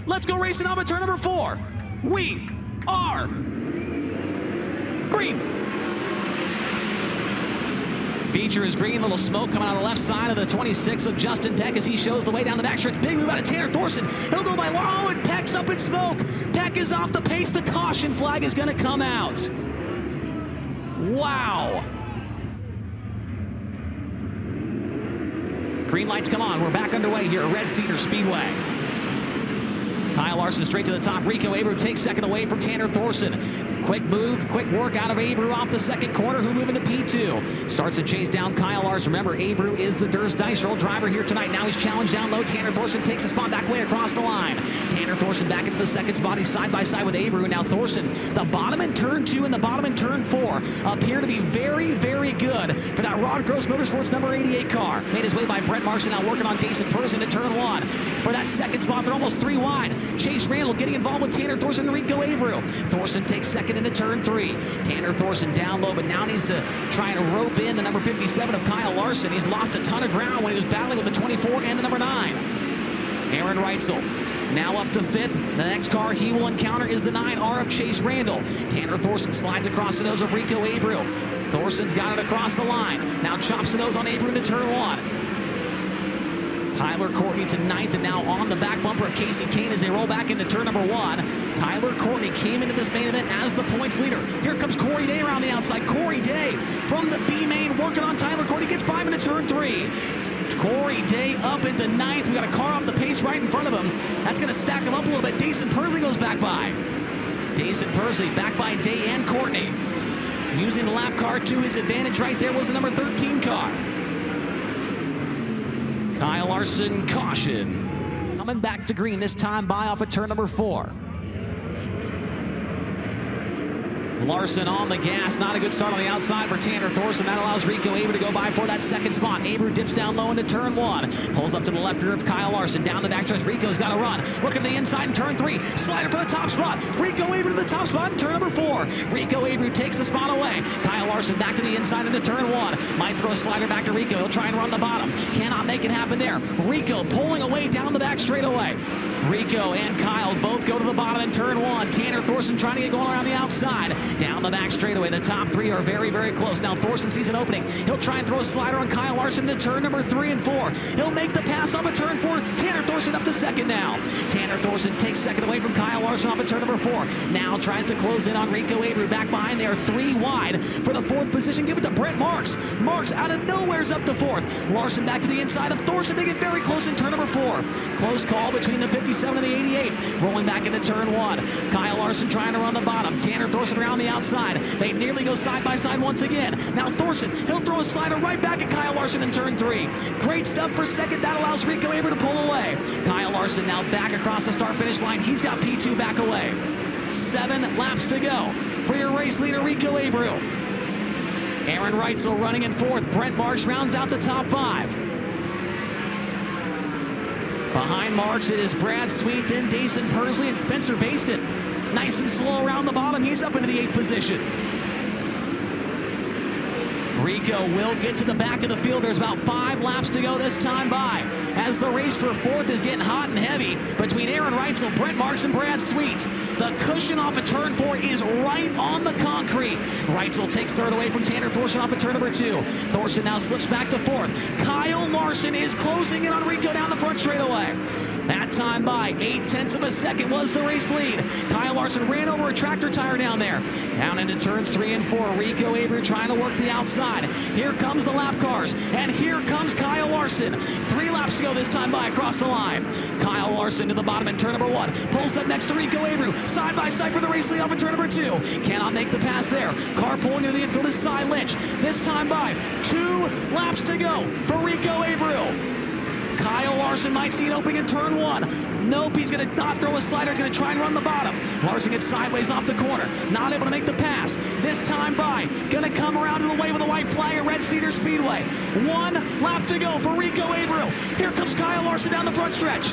Let's go racing off at turn number 4. We are green. Feature is green. Little smoke coming out of the left side of the 26 of Justin Peck as he shows the way down the backstretch. Big move out of Tanner Thorson. He'll go by. Oh, and Peck's up in smoke. Peck is off the pace. The caution flag is going to come out. Wow. Green lights come on. We're back underway here at Red Cedar Speedway. Kyle Larson straight to the top. Rico Abreu takes second away from Tanner Thorson. Quick move, quick work out of Abreu off the second corner, who move into P2. Starts to chase down Kyle Larson. Remember, Abreu is the Durst Dice Roll driver here tonight. Now he's challenged down low. Tanner Thorson takes a spot back way across the line. Tanner Thorson back into the second spot. He's side by side with Abreu. Now Thorson, the bottom in turn 2 and the bottom in turn 4 appear to be very, very good for that Rod Gross Motorsports number 88 car. Made his way by Brent Marks, now working on Dason Persin into turn 1. For that second spot, they're almost 3 wide. Chase Randall getting involved with Tanner Thorson and Rico Abreu. Thorson takes second into turn 3. Tanner Thorson down low, but now needs to try and rope in the number 57 of Kyle Larson. He's lost a ton of ground when he was battling with the 24 and the number 9. Aaron Reitzel now up to 5th. The next car he will encounter is the 9R of Chase Randall. Tanner Thorson slides across the nose of Rico Abreu. Thorson's got it across the line. Now chops the nose on Abreu into turn 1. Tyler Courtney to 9th and now on the back bumper of Casey Kane as they roll back into turn number 1. Tyler Courtney came into this main event as the points leader. Here comes Corey Day around the outside. Corey Day from the B main working on Tyler Courtney. Gets by him into turn 3. Corey Day up into 9th. We got a car off the pace right in front of him. That's going to stack him up a little bit. Dason Persley goes back by. Dason Persley back by Day and Courtney. Using the lap car to his advantage right there was the number 13 car. Kyle Larson, caution. Coming back to green, this time by off at turn number 4. Larson on the gas. Not a good start on the outside for Tanner Thorson. That allows Rico Abreu to go by for that second spot. Abreu dips down low into turn 1. Pulls up to the left rear of Kyle Larson. Down the backstretch. Rico's got to run. Looking to the inside in turn 3. Slider for the top spot. Rico Abreu to the top spot in turn number 4. Rico Abreu takes the spot away. Kyle Larson back to the inside into turn 1. Might throw a slider back to Rico. He'll try and run the bottom. Cannot make it happen there. Rico pulling away down the back straightaway. Rico and Kyle both go to the bottom in turn 1. Tanner Thorson trying to get going around the outside. Down the back straightaway. The top 3 are very, very close. Now Thorson sees an opening. He'll try and throw a slider on Kyle Larson into turn number 3 and 4. He'll make the pass off at turn 4. Tanner Thorson up to second now. Tanner Thorson takes second away from Kyle Larson off at turn number 4. Now tries to close in on Rico Abreu. Back behind there, 3 wide for the 4th position. Give it to Brent Marks. Marks out of nowhere's up to 4th. Larson back to the inside of Thorson. They get very close in turn number 4. Close call between the 57 and the 88. Rolling back into turn 1. Kyle Larson trying to run the bottom. Tanner Thorson around the outside. They nearly go side by side once again. Now Thorson, he'll throw a slider right back at Kyle Larson in turn 3. Great stuff for second. That allows Rico Abreu to pull away. Kyle Larson now back across the start-finish line. He's got P2 back away. 7 laps to go for your race leader, Rico Abreu. Aaron Reitzel running in 4th. Brent Marks rounds out the top 5. Behind Marks, it is Brad Sweet, then Dason Persley and Spencer Baston. Nice and slow around the bottom. He's up into the 8th position. Rico will get to the back of the field. There's about 5 laps to go this time by, as the race for 4th is getting hot and heavy between Aaron Reitzel, Brent Marks, and Brad Sweet. The cushion off of turn 4 is right on the concrete. Reitzel takes 3rd away from Tanner Thorson off of turn number 2. Thorson now slips back to 4th. Kyle Larson is closing in on Rico down the front straightaway. That time by 0.8 of a second was the race lead. Kyle Larson ran over a tractor tire down there. Down into turns 3 and 4. Rico Abreu trying to work the outside. Here comes the lap cars. And here comes Kyle Larson. 3 laps to go this time by across the line. Kyle Larson to the bottom in turn number 1. Pulls up next to Rico Abreu. Side by side for the race lead off in turn number 2. Cannot make the pass there. Car pulling into the infield is Cy Lynch. This time by 2 laps to go for Rico Abreu. Kyle Larson might see an opening in turn 1. Nope, he's going to not throw a slider. He's going to try and run the bottom. Larson gets sideways off the corner. Not able to make the pass. This time by. Going to come around to the way with a white flag at Red Cedar Speedway. 1 lap to go for Rico Abreu. Here comes Kyle Larson down the front stretch.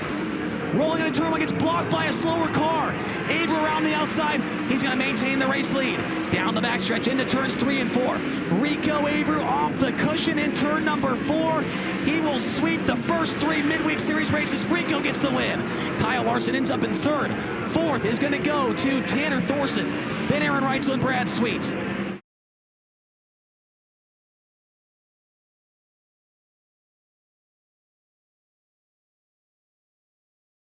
Rolling into turn one, gets blocked by a slower car. Abreu around the outside. He's going to maintain the race lead. Down the backstretch into turns 3 and 4. Rico Abreu off the cushion in turn number 4. He will sweep the first 3 Midweek Series races. Rico gets the win. Kyle Larson ends up in 3rd. 4th is going to go to Tanner Thorson. Then Aaron Reitzel and Brad Sweet.